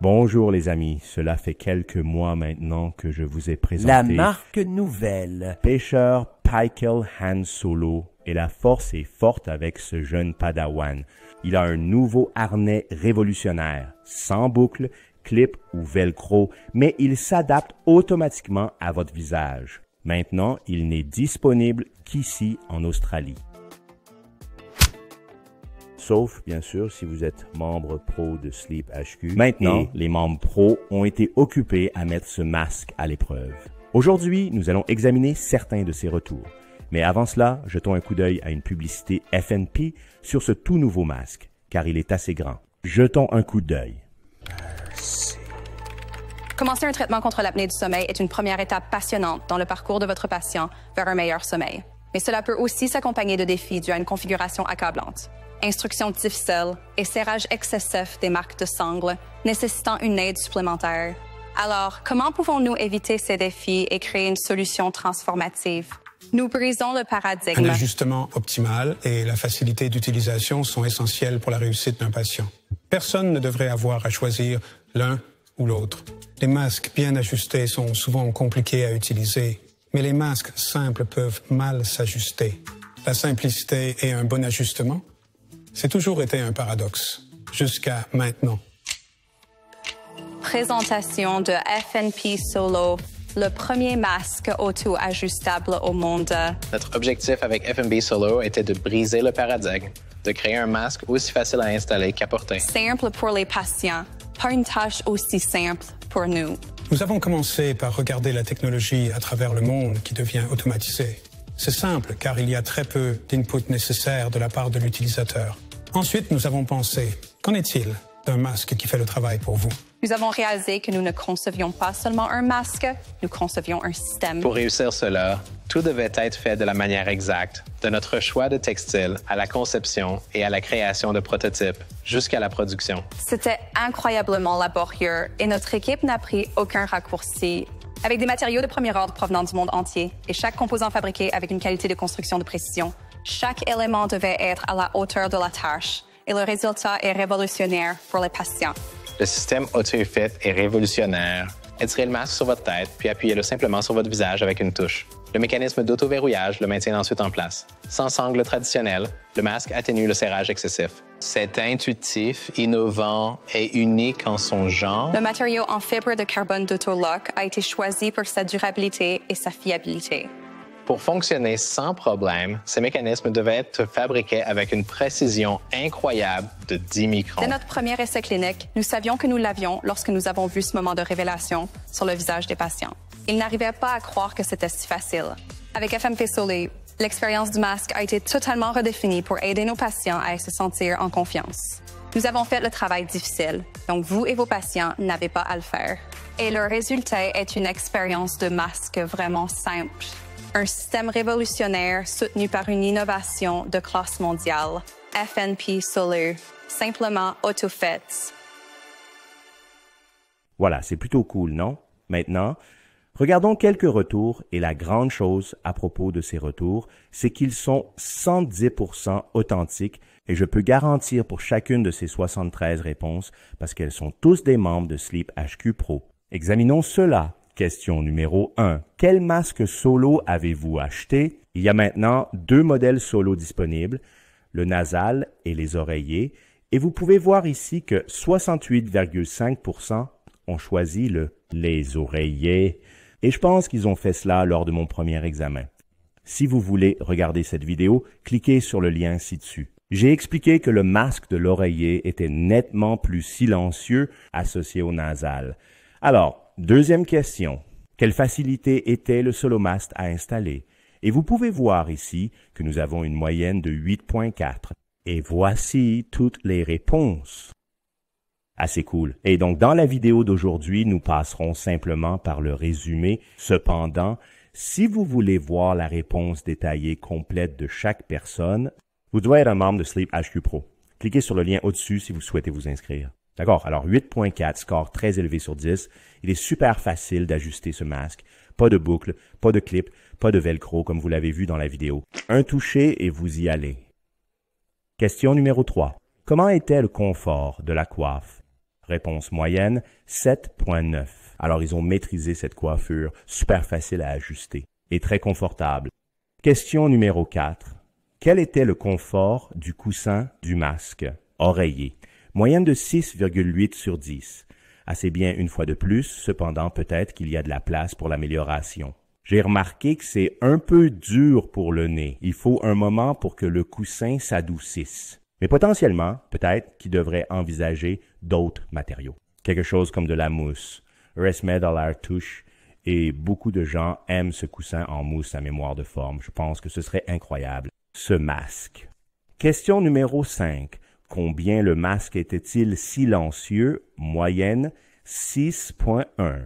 Bonjour les amis, cela fait quelques mois maintenant que je vous ai présenté la marque nouvelle. Pêcheur Pykel Han Solo et la force est forte avec ce jeune padawan. Il a un nouveau harnais révolutionnaire, sans boucle, clip ou velcro, mais il s'adapte automatiquement à votre visage. Maintenant, il n'est disponible qu'ici en Australie. Sauf, bien sûr, si vous êtes membre pro de Sleep HQ. Maintenant, les membres pro ont été occupés à mettre ce masque à l'épreuve. Aujourd'hui, nous allons examiner certains de ces retours. Mais avant cela, jetons un coup d'œil à une publicité FNP sur ce tout nouveau masque, car il est assez grand. Jetons un coup d'œil. Commencer un traitement contre l'apnée du sommeil est une première étape passionnante dans le parcours de votre patient vers un meilleur sommeil. Mais cela peut aussi s'accompagner de défis dus à une configuration accablante. Instructions difficiles et serrage excessif des marques de sangles, nécessitant une aide supplémentaire. Alors, comment pouvons-nous éviter ces défis et créer une solution transformative? Nous brisons le paradigme. Un ajustement optimal et la facilité d'utilisation sont essentiels pour la réussite d'un patient. Personne ne devrait avoir à choisir l'un ou l'autre. Les masques bien ajustés sont souvent compliqués à utiliser, mais les masques simples peuvent mal s'ajuster. La simplicité et un bon ajustement, c'est toujours été un paradoxe, jusqu'à maintenant. Présentation de FNP Solo, le premier masque auto-ajustable au monde. Notre objectif avec FNP Solo était de briser le paradigme, de créer un masque aussi facile à installer qu'à porter. Simple pour les patients, pas une tâche aussi simple pour nous. Nous avons commencé par regarder la technologie à travers le monde qui devient automatisée. C'est simple car il y a très peu d'input nécessaire de la part de l'utilisateur. Ensuite, nous avons pensé, qu'en est-il d'un masque qui fait le travail pour vous? Nous avons réalisé que nous ne concevions pas seulement un masque, nous concevions un système. Pour réussir cela, tout devait être fait de la manière exacte, de notre choix de textile à la conception et à la création de prototypes, jusqu'à la production. C'était incroyablement laborieux et notre équipe n'a pris aucun raccourci. Avec des matériaux de premier ordre provenant du monde entier et chaque composant fabriqué avec une qualité de construction de précision, chaque élément devait être à la hauteur de la tâche et le résultat est révolutionnaire pour les patients. Le système AutoFit est révolutionnaire. Étirez le masque sur votre tête, puis appuyez-le simplement sur votre visage avec une touche. Le mécanisme d'auto-verrouillage le maintient ensuite en place. Sans sangle traditionnelle, le masque atténue le serrage excessif. C'est intuitif, innovant et unique en son genre. Le matériau en fibre de carbone d'Autolock a été choisi pour sa durabilité et sa fiabilité. Pour fonctionner sans problème, ces mécanismes devaient être fabriqués avec une précision incroyable de 10 microns. Dès notre premier essai clinique, nous savions que nous l'avions lorsque nous avons vu ce moment de révélation sur le visage des patients. Ils n'arrivaient pas à croire que c'était si facile. Avec FNP Solo, l'expérience du masque a été totalement redéfinie pour aider nos patients à se sentir en confiance. Nous avons fait le travail difficile, donc vous et vos patients n'avez pas à le faire. Et le résultat est une expérience de masque vraiment simple. Un système révolutionnaire soutenu par une innovation de classe mondiale. FNP Solo, simplement AutoFit. Voilà, c'est plutôt cool, non? Maintenant, regardons quelques retours et la grande chose à propos de ces retours, c'est qu'ils sont 110% authentiques et je peux garantir pour chacune de ces 73 réponses parce qu'elles sont tous des membres de Sleep HQ Pro. Examinons cela. Question numéro 1. Quel masque Solo avez-vous acheté? Il y a maintenant 2 modèles Solo disponibles, le nasal et les oreillers, et vous pouvez voir ici que 68,5% ont choisi les oreillers. Et je pense qu'ils ont fait cela lors de mon premier examen. Si vous voulez regarder cette vidéo, cliquez sur le lien ci-dessus. J'ai expliqué que le masque de l'oreiller était nettement plus silencieux associé au nasal. Alors, deuxième question. Quelle facilité était le Solomask à installer? Et vous pouvez voir ici que nous avons une moyenne de 8.4. Et voici toutes les réponses. Assez cool. Et donc, dans la vidéo d'aujourd'hui, nous passerons simplement par le résumé. Cependant, si vous voulez voir la réponse détaillée complète de chaque personne, vous devez être un membre de Sleep HQ Pro. Cliquez sur le lien au-dessus si vous souhaitez vous inscrire. D'accord, alors 8.4, score très élevé sur 10. Il est super facile d'ajuster ce masque. Pas de boucle, pas de clip, pas de velcro comme vous l'avez vu dans la vidéo. Un toucher et vous y allez. Question numéro 3. Comment était le confort de la coiffe? Réponse moyenne, 7,9. Alors, ils ont maîtrisé cette coiffure, super facile à ajuster et très confortable. Question numéro 4. Quel était le confort du coussin du masque? Oreiller. Moyenne de 6,8 sur 10. Assez bien une fois de plus, cependant peut-être qu'il y a de la place pour l'amélioration. J'ai remarqué que c'est un peu dur pour le nez. Il faut un moment pour que le coussin s'adoucisse. Mais potentiellement, peut-être qu'il devrait envisager d'autres matériaux. Quelque chose comme de la mousse. ResMed a l'air touche et beaucoup de gens aiment ce coussin en mousse à mémoire de forme. Je pense que ce serait incroyable. Ce masque. Question numéro 5. Combien le masque était-il silencieux? Moyenne 6,1.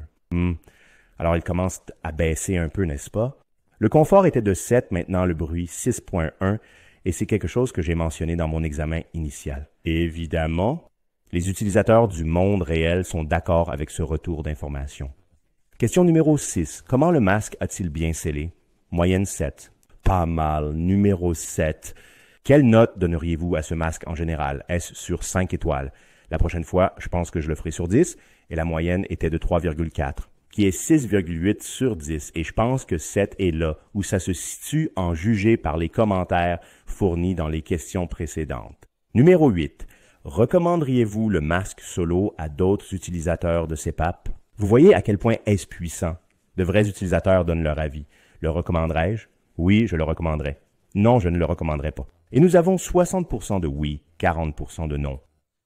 Alors, il commence à baisser un peu, n'est-ce pas? Le confort était de 7, maintenant le bruit 6,1, et c'est quelque chose que j'ai mentionné dans mon examen initial. Évidemment, les utilisateurs du monde réel sont d'accord avec ce retour d'information. Question numéro 6. Comment le masque a-t-il bien scellé? Moyenne 7. Pas mal. Numéro 7. Quelle note donneriez-vous à ce masque en général? Est-ce sur 5 étoiles? La prochaine fois, je pense que je le ferai sur 10, et la moyenne était de 3,4. Qui est 6,8 sur 10, et je pense que 7 est là, où ça se situe en jugé par les commentaires fournis dans les questions précédentes. Numéro 8. Recommanderiez-vous le masque solo à d'autres utilisateurs de CPAP? Vous voyez à quel point est-ce puissant? De vrais utilisateurs donnent leur avis. Le recommanderais-je? Oui, je le recommanderais. Non, je ne le recommanderais pas. Et nous avons 60% de oui, 40% de non.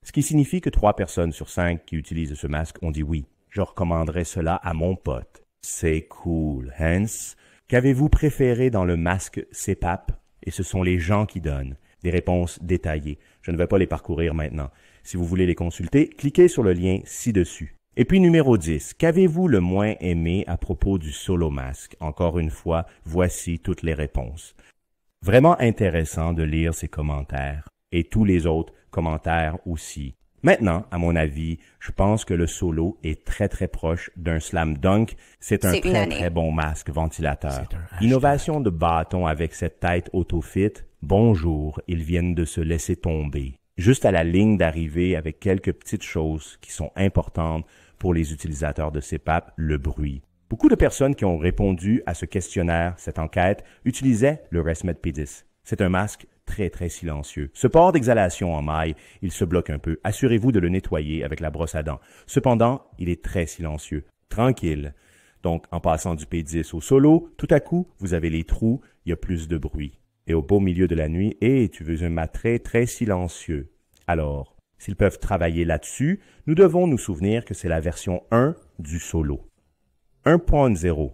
Ce qui signifie que 3 personnes sur 5 qui utilisent ce masque ont dit oui. Je recommanderais cela à mon pote. C'est cool. Hence, qu'avez-vous préféré dans le masque CPAP? Et ce sont les gens qui donnent des réponses détaillées. Je ne vais pas les parcourir maintenant. Si vous voulez les consulter, cliquez sur le lien ci-dessus. Et puis numéro 10, qu'avez-vous le moins aimé à propos du solo masque? Encore une fois, voici toutes les réponses. Vraiment intéressant de lire ces commentaires et tous les autres commentaires aussi. Maintenant, à mon avis, je pense que le solo est très très proche d'un slam dunk. C'est un très bon masque ventilateur. Innovation de bâton avec cette tête auto-fit. Bonjour, ils viennent de se laisser tomber. Juste à la ligne d'arrivée avec quelques petites choses qui sont importantes pour les utilisateurs de CPAP, le bruit. Beaucoup de personnes qui ont répondu à ce questionnaire, cette enquête, utilisaient le ResMed P10. C'est un masque très, très silencieux. Ce port d'exhalation en maille, il se bloque un peu. Assurez-vous de le nettoyer avec la brosse à dents. Cependant, il est très silencieux. Tranquille. Donc, en passant du P10 au solo, tout à coup, vous avez les trous, il y a plus de bruit. Et au beau milieu de la nuit, tu veux un mat très, très silencieux. Alors, s'ils peuvent travailler là-dessus, nous devons nous souvenir que c'est la version 1 du solo. 1.0.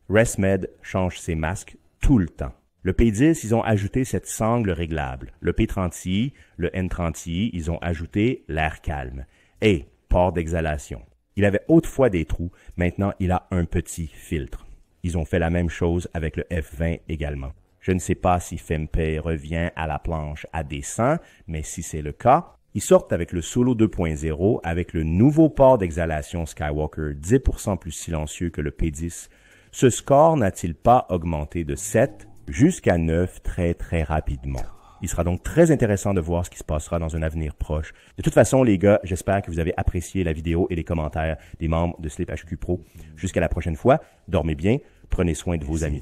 ResMed change ses masques tout le temps. Le P10, ils ont ajouté cette sangle réglable. Le P30i, le N30i, ils ont ajouté l'air calme. Et port d'exhalation. Il avait autrefois des trous, maintenant il a un petit filtre. Ils ont fait la même chose avec le F20 également. Je ne sais pas si Fempe revient à la planche à dessein, mais si c'est le cas, ils sortent avec le Solo 2.0 avec le nouveau port d'exhalation Skywalker 10% plus silencieux que le P10. Ce score n'a-t-il pas augmenté de 7 jusqu'à 9 très très rapidement? Il sera donc très intéressant de voir ce qui se passera dans un avenir proche. De toute façon, les gars, j'espère que vous avez apprécié la vidéo et les commentaires des membres de Sleep HQ Pro. Jusqu'à la prochaine fois, dormez bien, prenez soin de vos amis.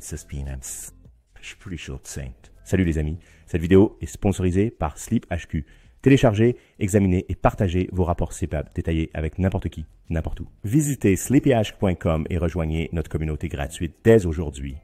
Salut les amis, cette vidéo est sponsorisée par Sleep HQ. Téléchargez, examinez et partagez vos rapports CPAP détaillés avec n'importe qui, n'importe où. Visitez sleepyhq.com et rejoignez notre communauté gratuite dès aujourd'hui.